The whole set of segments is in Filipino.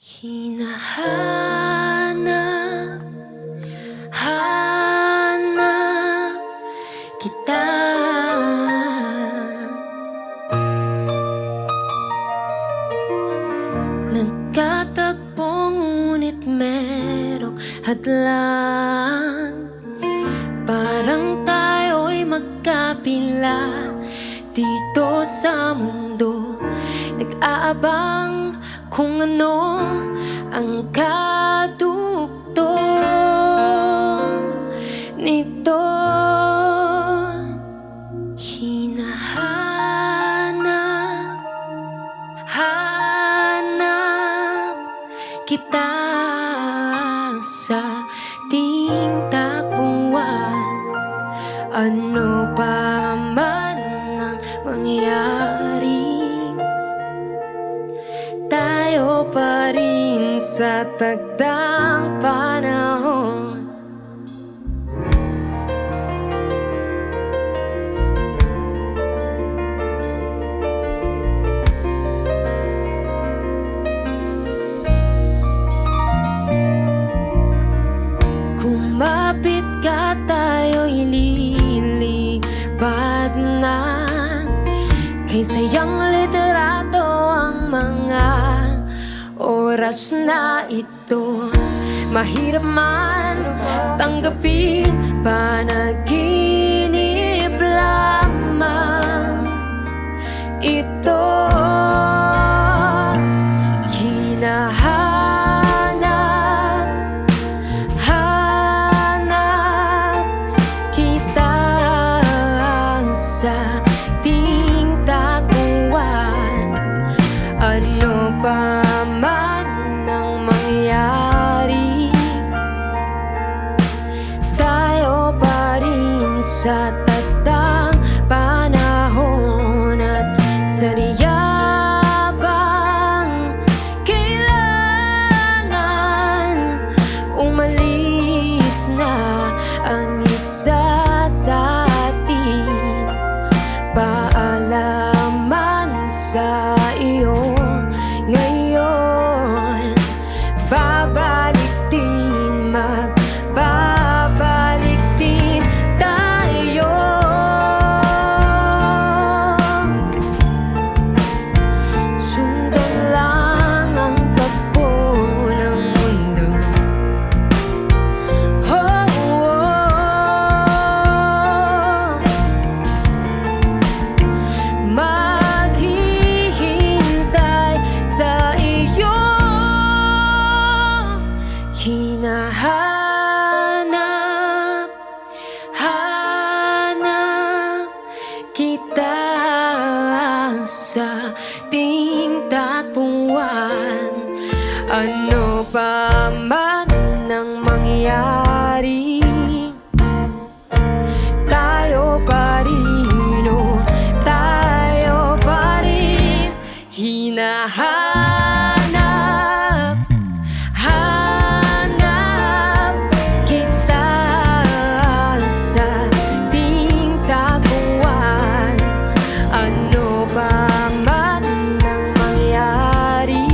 Hinahanap, hanap kita. Nagkatagpo ngunit merong hadlang. Parang tayo'y magkapila dito sa mundo, nag-aabang kung ano ang kadugtong nito. Hinahanap, hanap kita sa ating takbuhan. Ano pa man ang mangyari, tayo pa rin sa takdang panahon. Kumapit ka, tayo'y lilipad na. Kay sayang literato ang mga oras na ito. Mahirap man tanggapin, panaginip lamang ito. Hinahanap, hanap kita sa ating takbuhan. Ano pa man ang mangyari, tayo pa rin sa takdang panahon. At sa niyabang kailangan, umalis na ang isa sa atin. Paalaman sa iyo ngayon, babalik din, magbabalik din tayo. Sundan lang ang takbo ng mundo. Oh, oh. Maghihintay sa iyo. Hinahanap, hanap kita sa ating takbuhan. Ano pa man ang mangyari, tayo pa rin, oh, tayo pa rin. Hinahanap, hanap kita sa ating takbuhan. Ano pa man ang mangyari,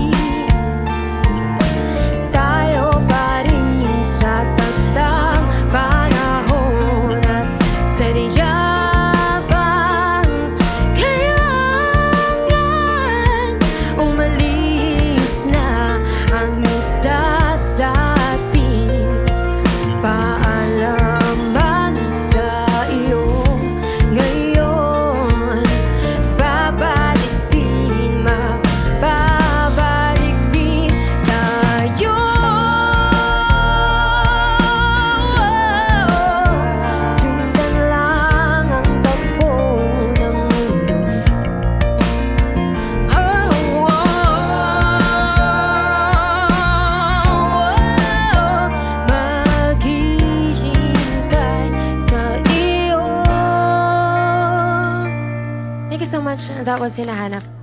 tayo pa rin sa takdang panahon. At sa niyabang kailangan, umalis na ang isa sa atin. Paalaman sa iyo ngayon, babalik din, magbabalik din tayo. Sundan lang ang takbo ng mundo. Oh, maghihintay sa iyo. Thank you so much. That was Hinahanap.